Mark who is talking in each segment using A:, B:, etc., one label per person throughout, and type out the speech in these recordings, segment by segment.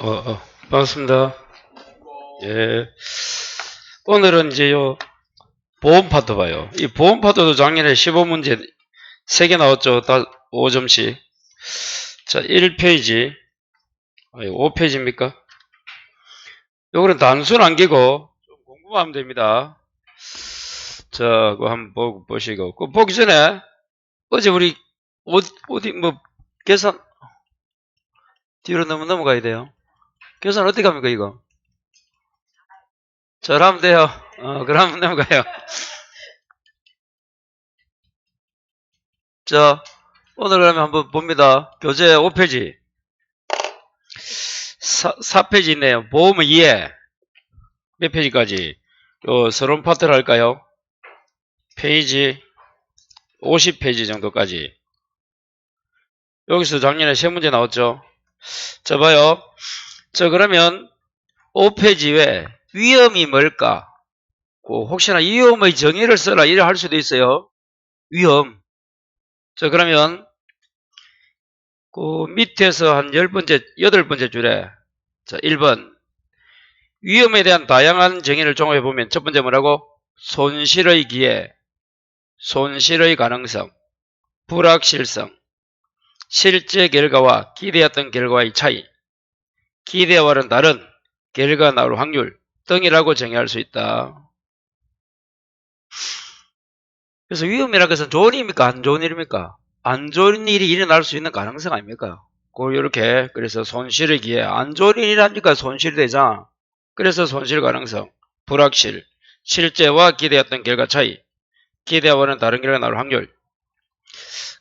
A: 반갑습니다. 예. 오늘은 이제 보험 파트 봐요. 이 보험 파트도 작년에 15문제 3개 나왔죠. 다 5점씩. 자, 1페이지. 5페이지입니까? 요거는 단순 암기고 좀 공부만 하면 됩니다. 자, 그거 한번 보시고. 그거 보기 전에 어제 우리 어디 계산 뒤로 넘어가야 돼요. 계산 어떻게 합니까, 이거? 잘하면 돼요. 그럼 넘어가요. 자, 오늘 그러면 한번 봅니다. 교재 5페이지. 4페이지 있네요. 보험의 이해. 몇 페이지까지? 서론 파트를 할까요? 페이지 50페이지 정도까지. 여기서 작년에 세 문제 나왔죠? 자, 봐요. 자, 그러면 5페이지에 위험이 뭘까? 혹시나 위험의 정의를 써라. 이래 할 수도 있어요. 위험. 자, 그러면 그 밑에서 한 10번째, 8번째 줄에 자, 1번 위험에 대한 다양한 정의를 종합해보면 첫 번째 뭐라고? 손실의 기회, 손실의 가능성, 불확실성, 실제 결과와 기대했던 결과의 차이, 기대와는 다른 결과가 나올 확률 등이라고 정의할 수 있다. 그래서 위험이라는 것은 좋은 일입니까? 안 좋은 일입니까? 안 좋은 일이 일어날 수 있는 가능성 아닙니까? 이렇게 그래서 손실의 기회, 안 좋은 일이라니까 손실이 되잖아. 그래서 손실 가능성, 불확실, 실제와 기대했던 결과 차이, 기대와는 다른 결과가 나올 확률.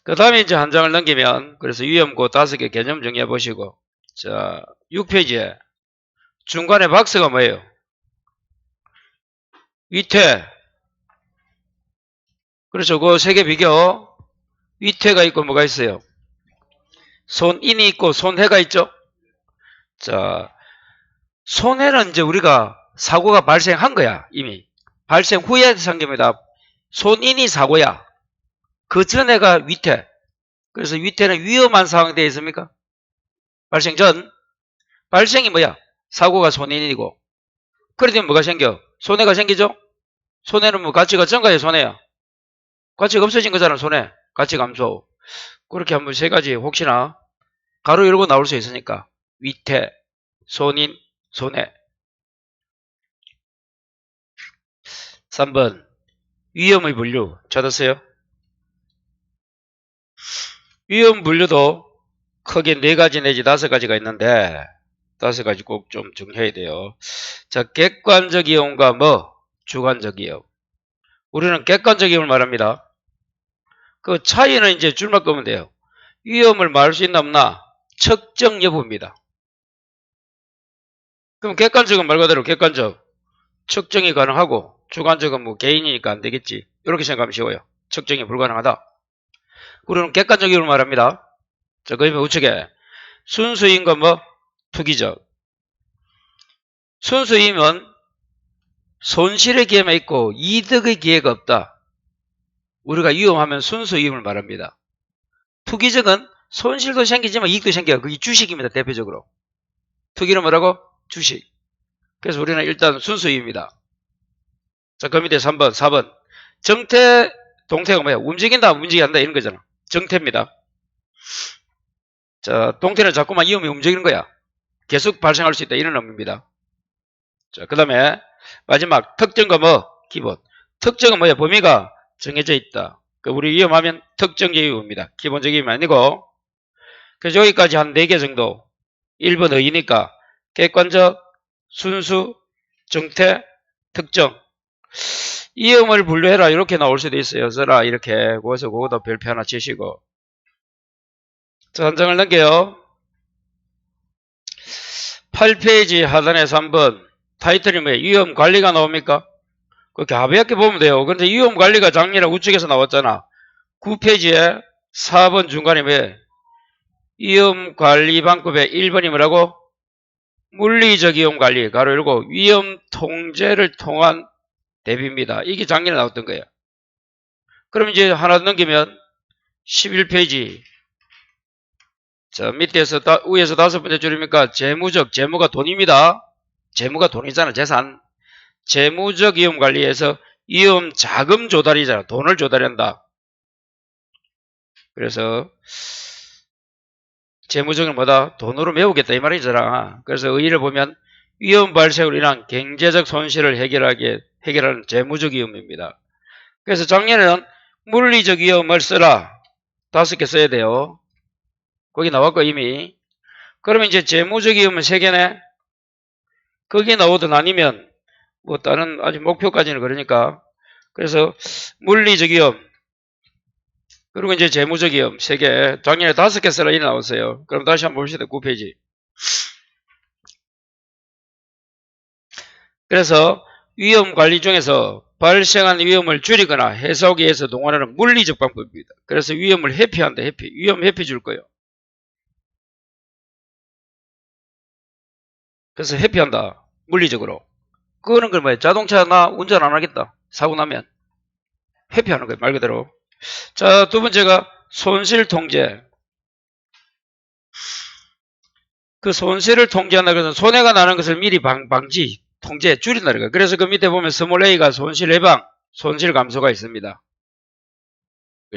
A: 그 다음에 이제 한 장을 넘기면 그래서 위험고 5개 개념 정리해 보시고 자 6페이지에 중간에 박스가 뭐예요? 위태. 그렇죠. 그 3개 비교. 위태가 있고 뭐가 있어요? 손인이 있고 손해가 있죠. 자 손해는 이제 우리가 사고가 발생한 거야. 이미 발생 후에 생깁니다. 손인이 사고야. 그 전에가 위태. 그래서 위태는 위험한 상황에 되어 있습니까? 발생 전. 발생이 뭐야? 사고가 손인이고. 그러면 뭐가 생겨? 손해가 생기죠? 손해는 뭐 가치가 증가해 손해야. 가치가 없어진 거잖아. 손해. 가치 감소. 그렇게 한번 3가지 혹시나 가로 열고 나올 수 있으니까 위태, 손인, 손해. 3번 위험의 분류 찾았어요? 위험 분류도 크게 4가지 내지 5가지가 있는데 5가지 꼭 좀 정해야 돼요. 자, 객관적 위험과 주관적 위험. 우리는 객관적 위험을 말합니다. 그 차이는 이제 줄만 끄면 돼요. 위험을 말할 수 있나 없나? 측정 여부입니다. 그럼 객관적은 말 그대로 객관적. 측정이 가능하고 주관적은 뭐 개인이니까 안 되겠지. 이렇게 생각하면 쉬워요. 측정이 불가능하다. 우리는 객관적 위험을 말합니다. 자, 그 다음에 우측에 순수임과 투기적. 순수임은 손실의 기회만 있고 이득의 기회가 없다. 우리가 위험하면 순수임을 말합니다. 투기적은 손실도 생기지만 이익도 생겨요. 그게 주식입니다. 대표적으로. 투기는 뭐라고? 주식. 그래서 우리는 일단 순수임입니다. 자, 그 밑에 3번, 4번. 정태, 동태가 뭐야? 움직인다, 움직이게 한다 이런 거잖아. 정태입니다. 자, 동태는 자꾸만 위험이 움직이는 거야. 계속 발생할 수 있다 이런 의미입니다. 자, 그 다음에 마지막 특정과 기본. 특정은 뭐야? 범위가 정해져 있다. 우리 위험하면 특정적 위험입니다. 기본적 위험이 아니고. 그래서 여기까지 한 4개 정도. 1번 의의니까 객관적, 순수, 정태, 특정. 위험을 분류해라 이렇게 나올 수도 있어요. 써라 이렇게. 거기서 그거도 별표 하나 치시고. 자, 한 장을 넘겨요. 8페이지 하단에 3번. 타이틀이 뭐예요? 위험 관리가 나옵니까? 가볍게 보면 돼요. 그런데 위험 관리가 작년에 우측에서 나왔잖아. 9페이지에 4번 중간에 뭐예요? 위험 관리 방법의 1번이 뭐라고? 물리적 위험 관리, 가로 열고 위험 통제를 통한 대비입니다. 이게 작년에 나왔던 거예요. 그럼 이제 하나 넘기면 11페이지 자, 밑에서 위에서 다섯 번째 줄입니까? 재무적, 재무가 돈입니다. 재무가 돈이잖아, 재산. 재무적 위험 관리에서 위험 자금 조달이잖아. 돈을 조달한다. 그래서 재무적은 뭐다? 돈으로 메우겠다 이 말이잖아. 그래서 의의를 보면 위험 발생으로 인한 경제적 손실을 해결하는 재무적 위험입니다. 그래서 작년에는 물리적 위험을 써라. 5개 써야 돼요. 거기 나왔고 이미. 그러면 이제 재무적 위험은 3개네. 거기 나오든 아니면 뭐 다른 아직 목표까지는 그러니까. 그래서 물리적 위험 그리고 이제 재무적 위험 3개. 작년에 5개 써라 이래 나왔어요. 그럼 다시 한번 봅시다. 9페이지. 그래서 위험 관리 중에서 발생한 위험을 줄이거나 해소하기 위해서 동원하는 물리적 방법입니다. 그래서 위험을 회피한다. 위험 회피 줄 거예요. 그래서 회피한다. 물리적으로. 그거는 뭐예요? 자동차 나 운전 안 하겠다. 사고 나면. 회피하는 거예요. 말 그대로. 자, 두 번째가 손실 통제. 그 손실을 통제한다. 그래서 손해가 나는 것을 미리 방지, 통제, 줄인다는 거예요. 그래서 그 밑에 보면 스몰 a가 손실 예방, 손실 감소가 있습니다.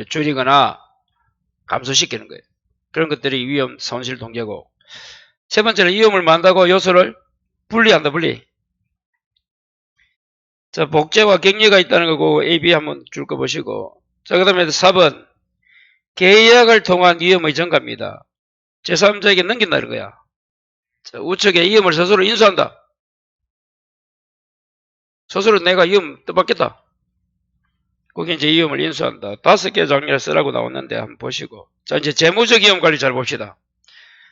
A: 줄이거나 감소시키는 거예요. 그런 것들이 위험 손실 통제고. 세 번째는 위험을 만다고 요소를 분리한다. 분리. 자, 복제와 격리가 있다는 거고 A, B 한번 줄 거 보시고. 자, 그 다음에 4번 계약을 통한 위험의 전가입니다. 제3자에게 넘긴다는 거야. 자, 우측에 위험을 스스로 인수한다. 스스로 내가 위험 떠받겠다. 거기 이제 위험을 인수한다. 5개 장면을 쓰라고 나왔는데 한번 보시고. 자, 이제 재무적 위험 관리 잘 봅시다.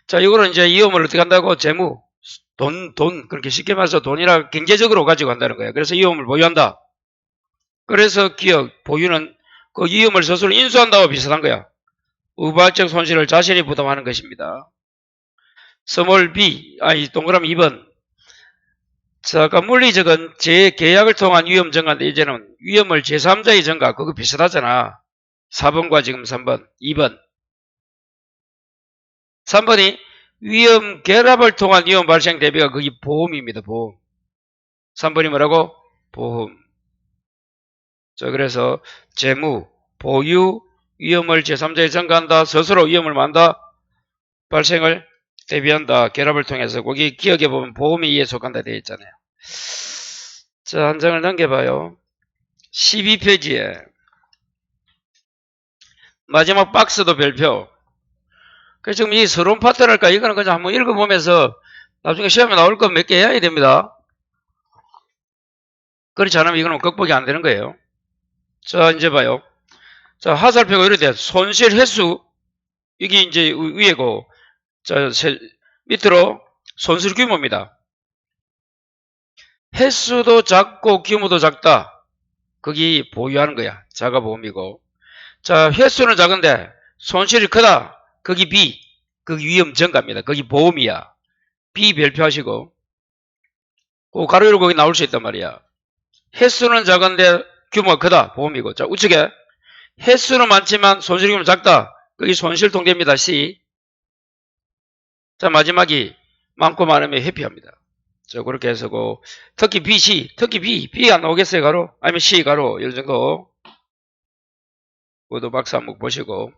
A: 자, 이거는 이제 위험을 어떻게 한다고? 재무, 돈, 그렇게 쉽게 말해서 돈이라 경제적으로 가지고 간다는 거예요. 그래서 위험을 보유한다. 그래서 기업, 보유는 그 위험을 스스로 인수한다와 비슷한 거야. 우발적 손실을 자신이 부담하는 것입니다. 스몰 B, 동그라미 2번. 자, 아까 물리적은 재계약을 통한 위험 전가인데 이제는 위험을 제3자의 전가, 그거 비슷하잖아. 4번과 지금 3번, 2번. 3번이 위험 결합을 통한 위험 발생 대비가 그게 보험입니다. 보험. 3번이 뭐라고? 보험. 자, 그래서 재무, 보유, 위험을 제3자에 전가한다. 스스로 위험을 만다. 발생을 대비한다. 결합을 통해서 거기 기억해 보면 보험이 이에 속한다 되어 있잖아요. 자, 한 장을 넘겨봐요. 12페이지에 마지막 박스도 별표. 그래서 지금 이 서론 파트랄까 이거는 그냥 한번 읽어보면서 나중에 시험에 나올 거 몇 개 해야 됩니다. 그렇지 않으면 이거는 극복이 안 되는 거예요. 자, 이제 봐요. 자, 하살표가 이렇게 돼. 손실 횟수. 이게 이제 위에고, 자, 밑으로 손실 규모입니다. 횟수도 작고 규모도 작다. 거기 보유하는 거야. 자가보험이고. 자, 횟수는 작은데 손실이 크다. 거기 B. 거기 위험 전가입니다. 거기 보험이야. B 별표하시고. 그 가로로 거기 나올 수 있단 말이야. 횟수는 작은데 규모가 크다. 보험이고. 자, 우측에 횟수는 많지만 손실 규모는 작다. 거기 손실 통계입니다. C. 자, 마지막이 많고 많으면 회피합니다. 자, 그렇게 해서 특히 B, C, 특히 B 안 나오겠어요, 가로? 아니면 C 가로, 이런 정도. 그것도 박스 한번 보시고.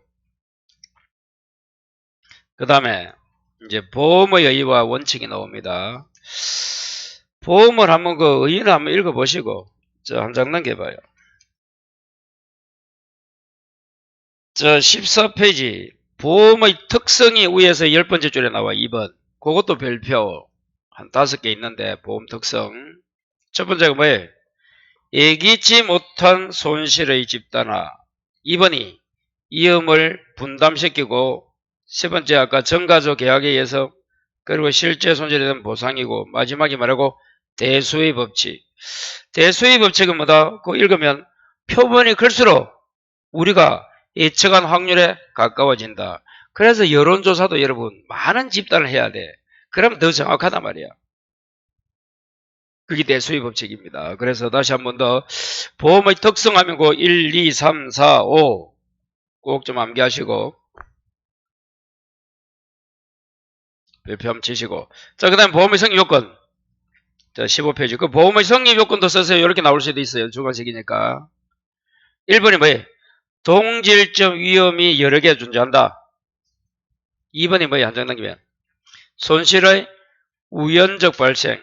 A: 그 다음에, 이제 보험의 의의와 원칙이 나옵니다. 보험을 한번 의의를 한번 읽어보시고, 자, 한 장 넘겨봐요. 자, 14페이지. 보험의 특성이 위에서 10번째 줄에 나와, 2번. 그것도 별표. 한 5개 있는데, 보험 특성. 첫 번째가 뭐예요? 예기치 못한 손실의 집단화. 2번이 위험을 분담시키고, 세 번째 아까 전가조 계약에 의해서, 그리고 실제 손실에 대한 보상이고, 마지막이 말하고, 대수의 법칙. 대수의 법칙은 뭐다? 그거 읽으면, 표본이 클수록 우리가 예측한 확률에 가까워진다. 그래서 여론조사도 여러분, 많은 집단을 해야 돼. 그러면 더 정확하단 말이야. 그게 대수의 법칙입니다. 그래서 다시 한 번 더 보험의 특성하면 1, 2, 3, 4, 5 꼭 좀 암기하시고 별표 한번 치시고. 자, 그 다음에 보험의 성립 요건. 자, 15페이지. 그 보험의 성립 요건도 써서 이렇게 나올 수도 있어요. 주관식이니까. 1번이 뭐예요? 동질적 위험이 여러 개 존재한다. 2번이 뭐예요? 한 장 남기면. 손실의 우연적 발생.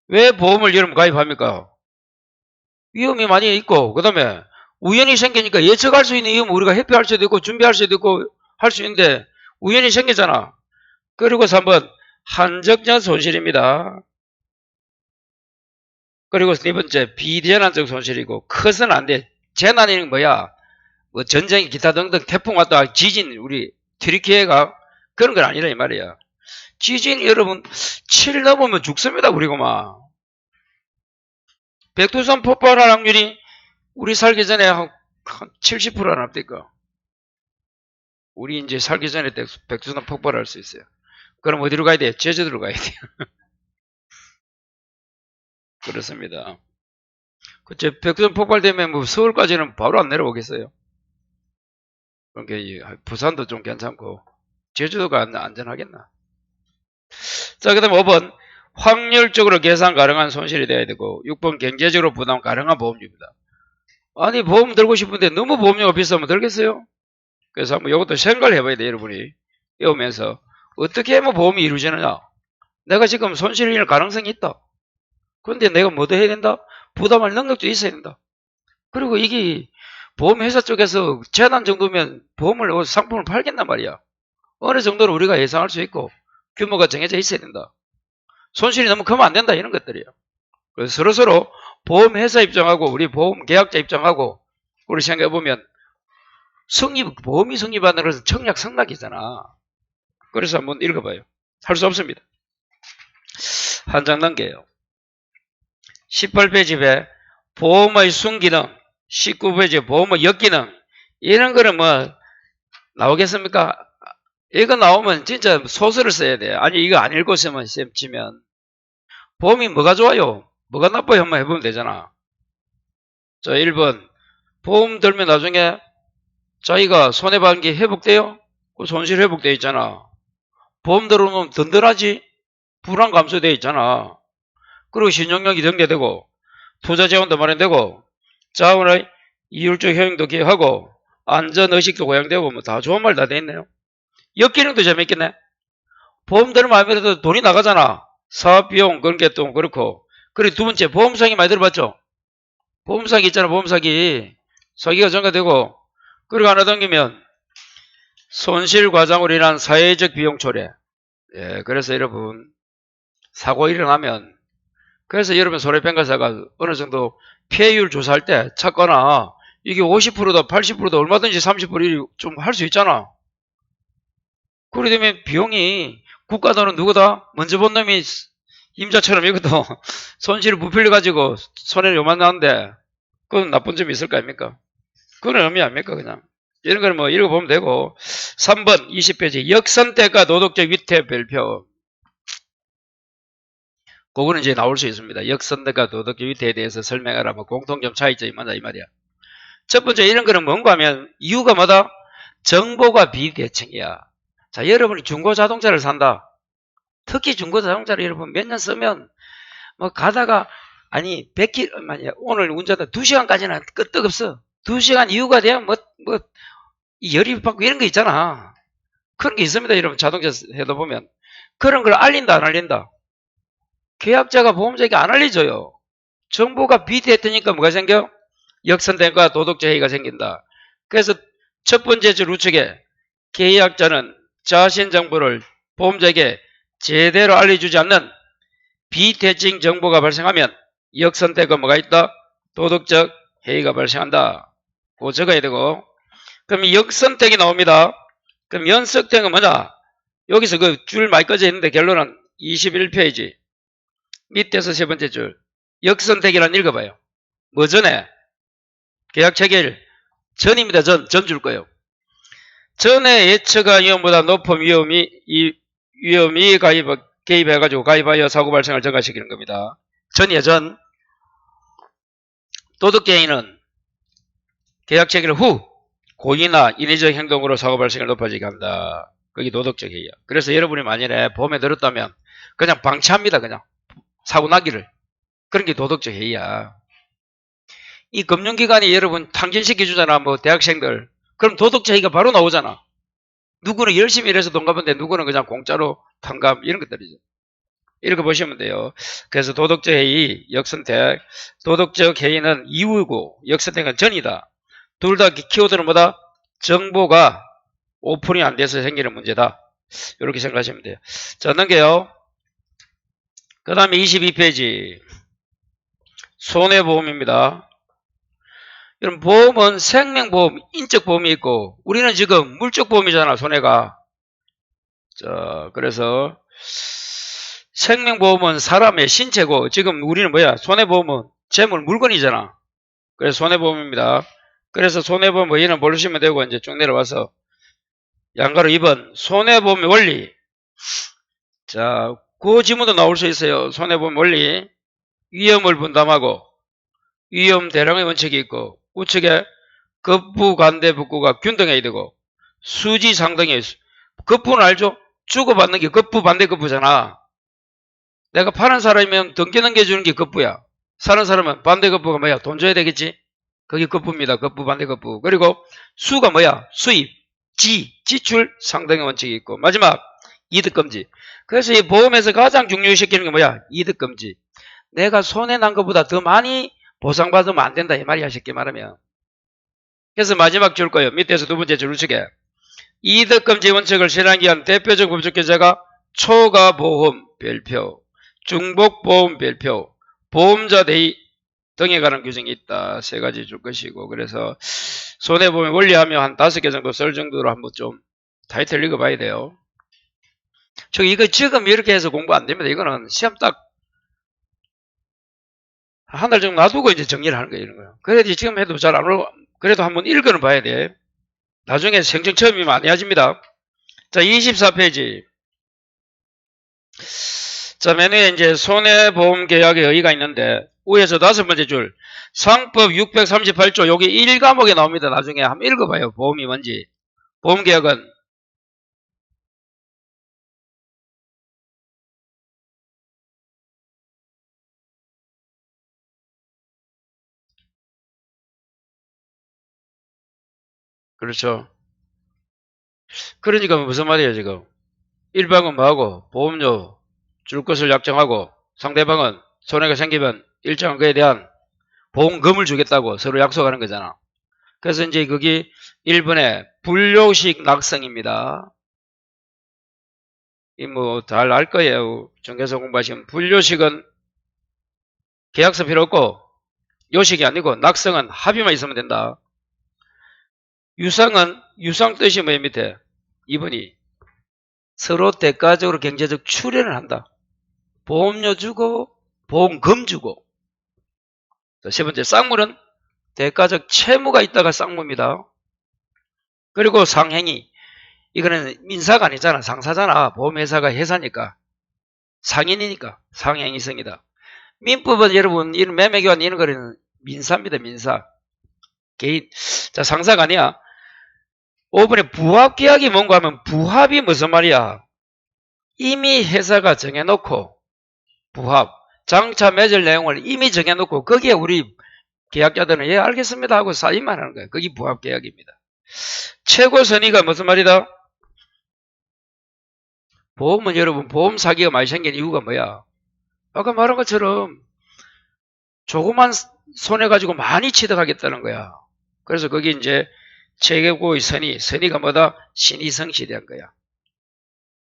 A: 왜 보험을 여러분 가입합니까? 위험이 많이 있고, 그 다음에 우연히 생기니까 예측할 수 있는 위험 우리가 회피할 수도 있고, 준비할 수도 있고, 할 수 있는데, 우연히 생기잖아. 그리고 3번, 한정적 손실입니다. 그리고 네 번째, 비재난적 손실이고, 커서는 안 돼. 재난이 뭐야? 뭐 전쟁, 기타 등등, 태풍 왔다, 지진, 우리 트리키에가 그런 건 아니라 이 말이야. 지진이 여러분 7 넘으면 죽습니다. 우리고만. 백두산 폭발할 확률이 우리 살기 전에 한 70%는 합니까? 우리 이제 살기 전에 백두산 폭발할 수 있어요. 그럼 어디로 가야 돼? 제주도로 가야 돼요. 그렇습니다. 그쵸. 백두산 폭발되면 뭐 서울까지는 바로 안 내려오겠어요. 그러니까 부산도 좀 괜찮고 제주도가 안전하겠나? 자, 그 다음에 5번 확률적으로 계산 가능한 손실이 돼야 되고 6번 경제적으로 부담 가능한 보험료입니다. 아니 보험 들고 싶은데 너무 보험료가 비싸면 들겠어요? 그래서 한번 이것도 생각을 해봐야 돼요. 여러분이 배우면서 어떻게 하면 보험이 이루어지느냐. 내가 지금 손실을 일 가능성이 있다. 그런데 내가 뭐도 해야 된다? 부담할 능력도 있어야 된다. 그리고 이게 보험회사 쪽에서 재난 정도면 보험을 상품을 팔겠단 말이야. 어느 정도로 우리가 예상할 수 있고 규모가 정해져 있어야 된다. 손실이 너무 크면 안 된다. 이런 것들이에요. 그래서 서로서로 보험회사 입장하고 우리 보험 계약자 입장하고 우리 생각해보면 보험이 성립하는 것은 청약 성락이잖아. 그래서 한번 읽어봐요. 할 수 없습니다. 한 장 넘겨요. 18페이지에 보험의 순기능, 19페이지에 보험의 역기능, 이런 거는 뭐 나오겠습니까? 이거 나오면 진짜 소설을 써야 돼. 아니 이거 안 읽고 있으면 쌤 치면 보험이 뭐가 좋아요? 뭐가 나빠요? 한번 해보면 되잖아. 자, 1번 보험 들면 나중에 자기가 손해받은 게 회복돼요? 그 손실 회복돼 있잖아. 보험 들어오면 든든하지? 불안 감소돼 있잖아. 그리고 신용력이 증대되고 투자 재원도 마련되고 자원의 이율적 효용도 기여하고 안전의식도 고양되고 뭐 다 좋은 말 다 돼 있네요. 역기능도 재밌겠네. 보험 들으면 아무래도 돈이 나가잖아. 사업비용 그런 게 또 그렇고. 그리고 두 번째 보험사기 많이 들어봤죠? 보험사기 있잖아. 보험사기. 사기가 전가되고 그리고 하나 당기면 손실과장으로 인한 사회적 비용 초래. 예, 그래서 여러분 사고 일어나면 그래서 여러분 손해평가사가 어느 정도 피해율 조사할 때 찾거나 이게 50%다 80%다 얼마든지 30%좀 할 수 있잖아. 그러게 되면 비용이 국가 돈은 누구다? 먼저 본 놈이 임자처럼 이것도 손실을 부풀려가지고 손해를 요만 나는데 그건 나쁜 점이 있을 거 아닙니까? 그건 의미 아닙니까? 그냥 이런 걸 뭐 읽어보면 되고. 3번 20페이지 역선택과 도덕적 위태 별표. 그거는 이제 나올 수 있습니다. 역선택과 도덕적 위태에 대해서 설명하라. 뭐 공통점 차이점이 뭐다 이 말이야. 첫 번째 이런 거는 뭔가 하면 이유가 뭐다? 정보가 비대칭이야. 자, 여러분이 중고자동차를 산다. 특히 중고자동차를 여러분 몇 년 쓰면 뭐 가다가 아니 100km 오늘 운전하다 2시간까지는 끄떡없어. 2시간 이후가 되면 뭐 열이 받고 이런 거 있잖아. 그런 게 있습니다. 여러분 자동차 해도 보면 그런 걸 알린다 안 알린다? 계약자가 보험자에게 안 알려줘요. 정보가 비대했으니까 뭐가 생겨? 역선택과 도덕적 해이가 생긴다. 그래서 첫 번째 우측에 계약자는 자신 정보를 보험자에게 제대로 알려주지 않는 비대칭 정보가 발생하면 역선택과 뭐가 있다? 도덕적 해이가 발생한다. 그거 적어야 되고. 그럼 역선택이 나옵니다. 그럼 연속택은 뭐냐? 여기서 그 줄 많이 꺼져 있는데 결론은 21페이지 밑에서 세 번째 줄 역선택이란 읽어봐요. 뭐 전에? 계약 체결 전입니다. 전 줄 거예요. 전에 예측한 위험보다 높은 위험이 개입해가지고 가입하여 사고 발생을 증가시키는 겁니다. 전이야 전. 도덕개인은 계약 체결 후 고의나 인위적 행동으로 사고 발생을 높아지게 한다. 그게 도덕적 해이야. 그래서 여러분이 만일에 보험에 들었다면 그냥 방치합니다. 그냥 사고 나기를. 그런 게 도덕적 해이야. 이 금융기관이 여러분 탕진시켜주잖아. 뭐 대학생들. 그럼 도덕적 해이가 바로 나오잖아. 누구는 열심히 일해서 돈 갚은데 누구는 그냥 공짜로 탕감 이런 것들이죠. 이렇게 보시면 돼요. 그래서 도덕적 해이, 역선택. 도덕적 해이는 이후고 역선택은 전이다. 둘 다 키워드는 뭐다? 정보가 오픈이 안 돼서 생기는 문제다. 이렇게 생각하시면 돼요. 자, 넘겨요. 그 다음에 22페이지. 손해보험입니다. 여러분, 보험은 생명보험, 인적보험이 있고, 우리는 지금 물적보험이잖아, 손해가. 자, 그래서, 생명보험은 사람의 신체고, 지금 우리는 뭐야? 손해보험은 재물, 물건이잖아. 그래서 손해보험입니다. 그래서 손해보험 의의는 모르시면 되고, 이제 쭉 내려와서, 양가로 2번, 손해보험의 원리. 자, 그 지문도 나올 수 있어요. 손해보험 원리. 위험을 분담하고, 위험 대량의 원칙이 있고, 우측에 급부, 간대, 북구가 균등해야 되고, 수지 상등해. 급부는 알죠? 주고받는 게 급부, 반대 급부잖아. 내가 파는 사람이면 등기 넘겨주는 게 급부야. 사는 사람은 반대 급부가 뭐야? 돈 줘야 되겠지? 그게 급부입니다. 급부, 반대 급부. 그리고 수가 뭐야? 수입, 지출 상등의 원칙이 있고, 마지막 이득금지. 그래서 이 보험에서 가장 중요시키는 게 뭐야? 이득금지. 내가 손해난 것보다 더 많이 보상받으면 안 된다 이 말이야, 쉽게 말하면. 그래서 마지막 줄 거예요. 밑에서 두 번째 줄 우측에 이득금지 원칙을 실행하기 위한 대표적 법적 규제가 초과보험 별표, 중복보험 별표, 보험자 대의 등에 관한 규정이 있다. 세 가지 줄 것이고, 그래서 손해보험 원리하며 한 5개 정도 쓸 정도로 한번 좀 타이틀 읽어봐야 돼요. 이거 지금 이렇게 해서 공부 안 됩니다. 이거는 시험 딱 한 달 정도 놔두고 이제 정리를 하는 거예요, 이런 거요. 그래야지 지금 해도 잘 안 오고, 그래도 한번 읽어는 봐야 돼. 나중에 생전 처음이 많이 하집니다. 자, 24페이지. 자, 맨 위에 이제 손해보험 계약의 의의가 있는데, 위에서 5번째 줄. 상법 638조, 여기 1과목에 나옵니다. 나중에 한번 읽어봐요. 보험이 뭔지. 보험계약은 그렇죠. 그러니까 무슨 말이에요, 지금. 일방은 뭐하고 보험료 줄 것을 약정하고 상대방은 손해가 생기면 일정한 그에 대한 보험금을 주겠다고 서로 약속하는 거잖아. 그래서 이제 그게 1번의 분료식 낙성입니다. 이 뭐 잘 알 거예요. 정교사 공부하시면 분료식은 계약서 필요 없고 요식이 아니고 낙성은 합의만 있으면 된다. 유상은 유상 뜻이 뭐예요? 밑에 2번이 서로 대가적으로 경제적 출연을 한다. 보험료 주고 보험금 주고. 세 번째 쌍물은 대가적 채무가 있다가 쌍무입니다. 그리고 상행위. 이거는 민사가 아니잖아. 상사잖아. 보험회사가 회사니까. 상인이니까 상행위성이다. 민법은 여러분 이런 매매교환 이런 거는 민사입니다. 민사. 개인. 자, 상사가 아니야. 5번에 부합계약이 뭔가 하면 부합이 무슨 말이야? 이미 회사가 정해놓고 부합. 장차 맺을 내용을 이미 정해놓고 거기에 우리 계약자들은 예 알겠습니다 하고 사인만 하는 거예요. 그게 부합계약입니다. 최고선의가 무슨 말이다? 보험은 여러분 보험 사기가 많이 생긴 이유가 뭐야? 아까 말한 것처럼 조그만 손해 가지고 많이 취득하겠다는 거야. 그래서 거기 이제 최고의 선의가 뭐다? 신의성시대한 거야.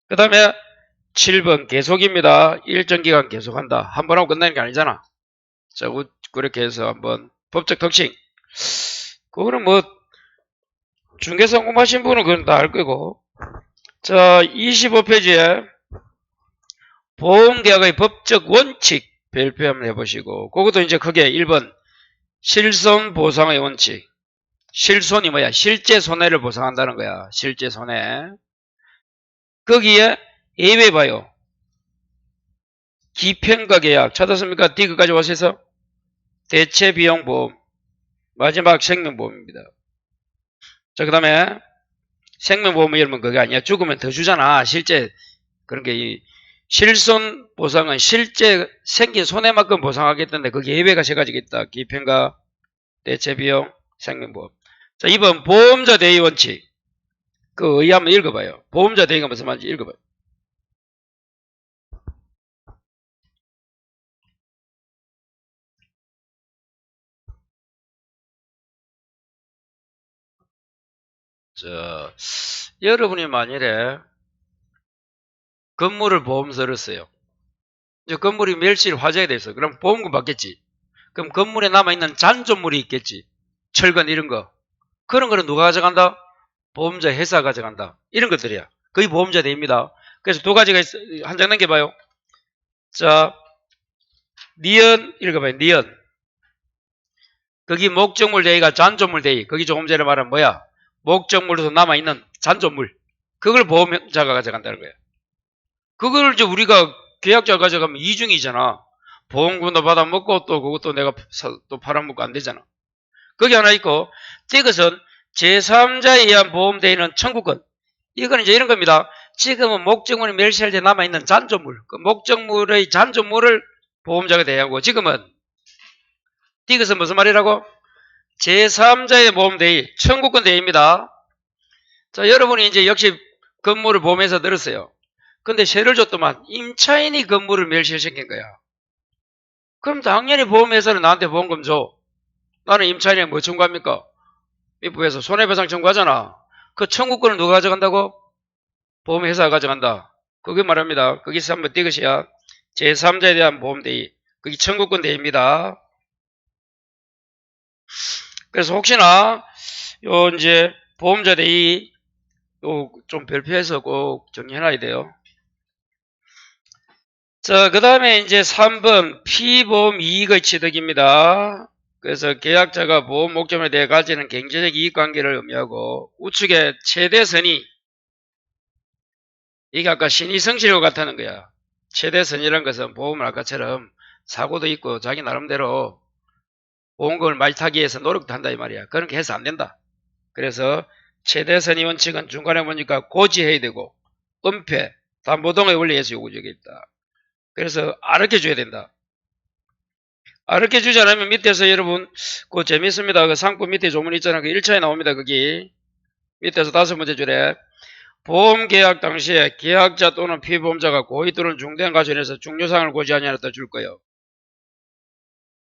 A: 그 다음에 7번 계속입니다. 일정 기간 계속한다. 한 번 하고 끝나는 게 아니잖아. 자, 그렇게 해서 한번 법적 특징. 그거는 뭐 중개사 공부하신 분은 그건 다 알 거고. 자, 25페이지에 보험계약의 법적 원칙 발표 한번 해보시고, 그것도 이제 크게 1번 실손보상의 원칙. 실손이 뭐야? 실제 손해를 보상한다는 거야. 실제 손해. 거기에 예외 봐요. 기평가 계약 찾았습니까? 디그까지 오셔서 대체비용보험 마지막 생명보험입니다. 자, 그 다음에 생명보험 이러면 그게 아니야. 죽으면 더 주잖아. 실제 그런 게 이 실손 보상은 실제 생긴 손해만큼 보상하겠다는데 거기 예외가 세 가지가 있다. 기평가, 대체비용, 생명보험. 자, 2번 보험자 대의 원칙. 그 의의 한번 읽어봐요. 보험자 대의가 무슨 말인지 읽어봐요. 자, 여러분이 만일에 건물을 보험서를 써요. 이제 건물이 멸실 화재가 돼서 그럼 보험금 받겠지. 그럼 건물에 남아있는 잔존물이 있겠지. 철근 이런 거. 그런 거는 누가 가져간다? 보험자 회사가 가져간다. 이런 것들이야. 거의 보험자 대입니다. 그래서 두 가지가 있어. 한 장 넘겨봐요. 자, 니은 읽어봐요. 니은. 거기 목적물 대의가 잔존물 대의. 거기 조금 전에 말한 뭐야? 목적물로서 남아있는 잔존물. 그걸 보험자가 가져간다는 거야. 그걸 이제 우리가 계약자가 가져가면 이중이잖아. 보험금도 받아먹고 또 그것도 내가 또 팔아먹고 안 되잖아. 거기 하나 있고, 이것은 제3자에 의한 보험 대의는 청구권. 이건 이제 이런 겁니다. 지금은 목적물이 멸시할 때 남아있는 잔존물. 그 목적물의 잔존물을 보험자가 대하고, 지금은 이것은 무슨 말이라고? 제3자의 보험 대의, 청구권 대의입니다. 자, 여러분이 이제 역시 건물을 보험회사 들었어요. 근데 세를 줬더만 임차인이 건물을 멸실시킨 거야. 그럼 당연히 보험회사는 나한테 보험금 줘. 나는 임차인이 뭐 청구합니까? 입법에서 손해배상 청구하잖아. 그 청구권을 누가 가져간다고? 보험회사가 가져간다. 그게 말합니다. 거기서 한번 띄것이야. 제3자에 대한 보험대의. 그게 청구권 대의입니다. 그래서 혹시나 요 이제 보험자 대의 요 좀 별표해서 꼭 정리해놔야 돼요. 자, 그 다음에 이제 3번 피보험 이익의 취득입니다. 그래서 계약자가 보험 목적에 대해 가지는 경제적 이익관계를 의미하고 우측에 최대선의 이게 아까 신의성실과 같다는 거야. 최대선이라는 것은 보험은 아까처럼 사고도 있고 자기 나름대로 보험금을 많이 타기 위해서 노력도 한다 이 말이야. 그렇게 해서 안 된다. 그래서 최대선의 원칙은 중간에 보니까 고지해야 되고 은폐, 담보동의 원리에서 요구적이 있다. 그래서 아르켜 줘야 된다. 아르켜 주지 않으면 밑에서 여러분 그거 재밌습니다. 그 상품 밑에 조문 있잖아. 그 1차에 나옵니다. 거기 밑에서 5번째 줄에 보험계약 당시에 계약자 또는 피보험자가 고의 또는 중대한 과정에서 중요사항을 고지하지 않았다 줄 거예요.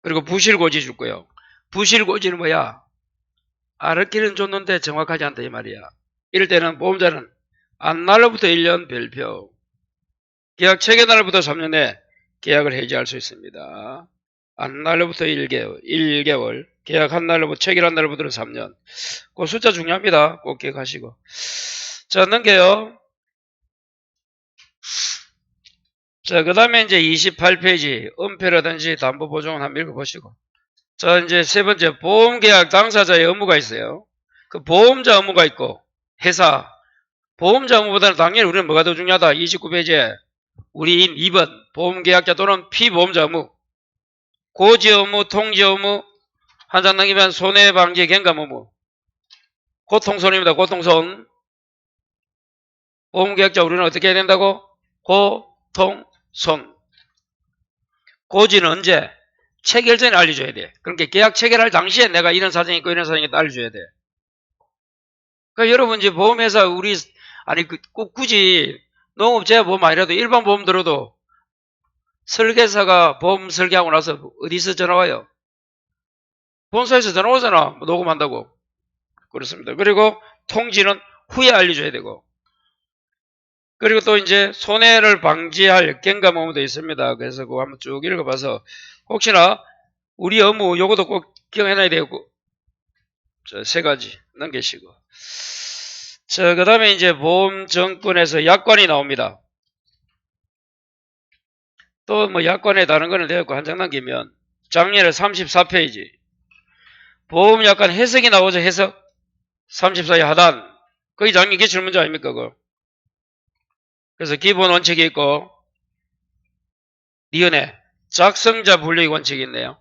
A: 그리고 부실고지 줄 거예요. 부실고지는 뭐야? 아르키는 줬는데 정확하지 않다 이 말이야. 이럴 때는 보험자는 안날로부터 1년 별표, 계약 체결 날부터 3년 내 계약을 해지할 수 있습니다. 안날로부터 1개월, 계약한 날로부터 체결한 날부터는 3년. 그 숫자 중요합니다. 꼭 기억하시고. 자, 넘겨요. 자, 그 다음에 이제 28페이지, 은폐라든지 담보보증은 한번 읽어보시고. 자, 이제 세 번째, 보험계약 당사자의 의무가 있어요. 그 보험자 의무가 있고, 회사. 보험자 의무보다는 당연히 우리는 뭐가 더 중요하다? 29페이지에 우리인 2번, 보험계약자 또는 피보험자 의무. 고지 의무, 통지 의무, 한 장 넘기면 손해방지 경감 의무. 고통손입니다. 고통손. 보험계약자 우리는 어떻게 해야 된다고? 고통손. 고지는 언제? 체결 전에 알려줘야 돼. 그러니까 계약 체결할 당시에 내가 이런 사정이 있고 이런 사정이 있다 알려줘야 돼. 그러니까 여러분 이제 보험회사 우리 아니 꼭 굳이 농업재해 보험 아니라도 일반 보험 들어도 설계사가 보험 설계하고 나서 어디서 전화 와요? 본사에서 전화 오잖아. 녹음한다고. 그렇습니다. 그리고 통지는 후에 알려줘야 되고. 그리고 또 이제 손해를 방지할 경감 의무도 있습니다. 그래서 그거 한번 쭉 읽어봐서 혹시나 우리 의무 요것도 꼭 기억해놔야 되고. 자, 세 가지 넘기시고. 자, 그 다음에 이제 보험증권에서 약관이 나옵니다. 또 뭐 약관에 다른 거는 되었고 한 장 남기면 작년에 34페이지 보험약관 해석이 나오죠. 해석 34의 하단 거기 작년 기출문제 아닙니까 그거. 그래서 기본 원칙이 있고 니은에 작성자 분류의 원칙이 있네요.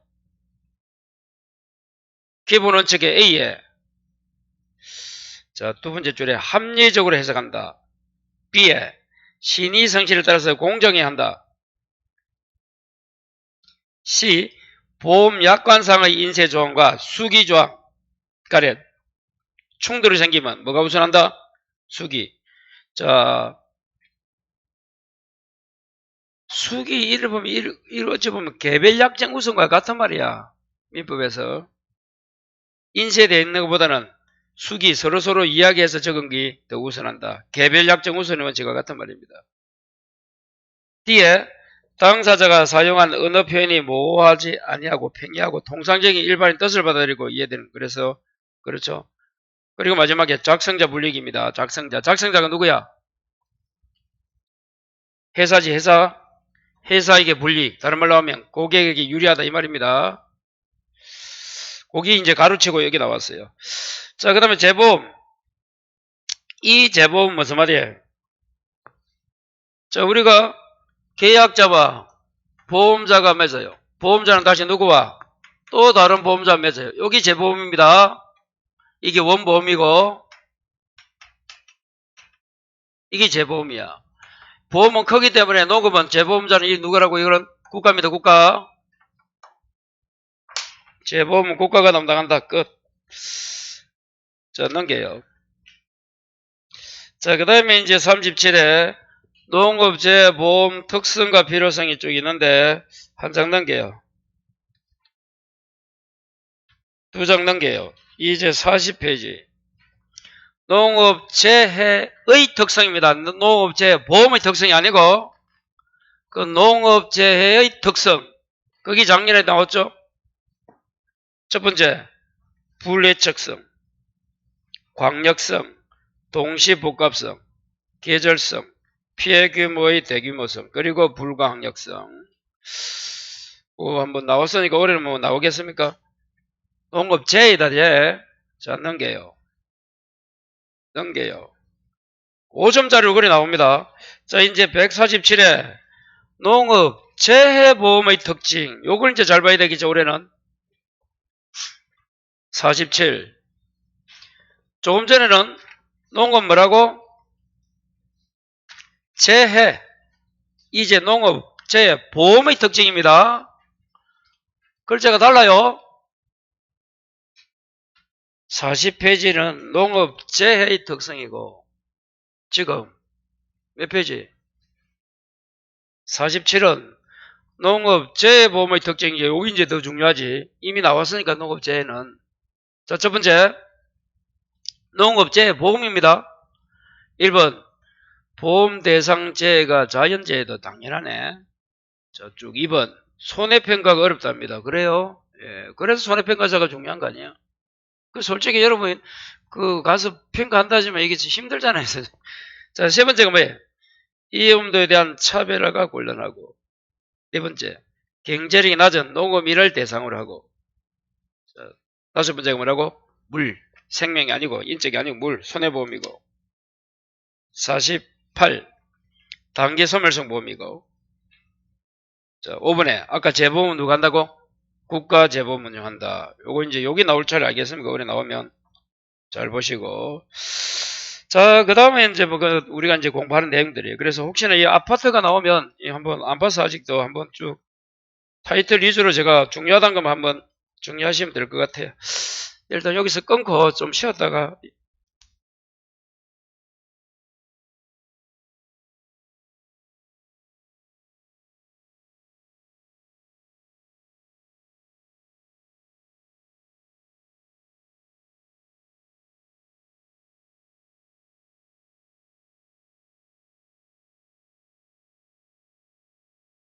A: 기본 원칙에 A에 자, 두 번째 줄에 합리적으로 해석한다. B에 신의 성실에 따라서 공정히 한다. C. 보험 약관상의 인쇄조항과 수기조항 가령 충돌이 생기면 뭐가 우선한다? 수기. 자, 수기 이를 보면 이를 어찌 보면 개별약정 우선과 같은 말이야. 민법에서 인쇄되어 있는 것보다는 수기 서로서로 이야기해서 적은 게 더 우선한다. 개별약정 우선의 원칙과 같은 말입니다. D에 당사자가 사용한 언어 표현이 모호하지 아니하고 팽이하고 통상적인 일반인 뜻을 받아들이고 이해되는 그래서 그렇죠. 그리고 마지막에 작성자 불리기입니다. 작성자가 누구야? 회사지 회사. 회사에게 불리익. 다른 말로 하면 고객에게 유리하다 이 말입니다. 거기 이제 가로치고 여기 나왔어요. 자, 그 다음에 재보험. 이 재보험은 무슨 말이에요? 자, 우리가 계약자와 보험자가 맺어요. 보험자는 다시 누구와? 또 다른 보험자가 맺어요. 여기 재보험입니다. 이게 원보험이고 이게 재보험이야. 보험은 크기 때문에 녹음은 재보험자는 이 누구라고? 이거는 국가입니다. 국가. 재보험은 국가가 담당한다. 끝. 자, 넘겨요. 자, 그 다음에 이제 37에 농업재보험 특성과 필요성이 쭉 있는데 한 장 넘겨요. 두 장 넘겨요. 이제 40페이지. 농업재해의 특성입니다. 농업재보험의 특성이 아니고 그 농업재해의 특성. 거기 작년에 나왔죠? 첫 번째, 불예측성, 광역성, 동시복합성, 계절성, 피해 규모의 대규모성, 그리고 불가항력성. 한번 나왔으니까 올해는 뭐 나오겠습니까? 농업재해이다, 예. 자, 넘겨요. 5점짜리 그래 나옵니다. 자, 이제 147에 농업재해보험의 특징. 요걸 이제 잘 봐야 되겠죠, 올해는. 47. 조금 전에는 농업 뭐라고? 재해. 이제 농업, 재해, 보험의 특징입니다. 글자가 달라요. 40페이지는 농업, 재해의 특성이고 지금 몇 페이지? 47은 농업, 재해보험의 특징이지. 여기 이제 더 중요하지. 이미 나왔으니까 농업, 재해는. 자, 첫 번째 농업, 재해보험입니다. 1번 보험 대상 재해가 자연재해도 당연하네. 자, 쭉 2번 손해평가가 어렵답니다. 그래요? 예, 그래서 손해평가자가 중요한 거 아니에요? 솔직히 여러분 가서 평가한다 하지만 이게 힘들잖아요. 자, 세 번째가 뭐예요? 이해음도에 대한 차별화가 곤란하고. 네 번째 경제력이 낮은 농업인을 대상으로 하고. 자, 다섯 번째가 뭐라고? 물, 생명이 아니고 인적이 아니고 물, 손해보험이고. 48 단기 소멸성 보험이고. 자, 5번에 아까 재보험은 누가 한다고? 국가 재보험 운영한다. 요거 이제 여기 나올 줄 알겠습니까? 올해 나오면 잘 보시고. 자, 그 다음에 이제 우리가 이제 공부하는 내용들이에요. 그래서 혹시나 이 아파트가 나오면 한번 안 봐서 아직도 한번 쭉 타이틀 위주로 제가 중요하다는 것만 한번 정리하시면 될 것 같아요. 일단 여기서 끊고 좀 쉬었다가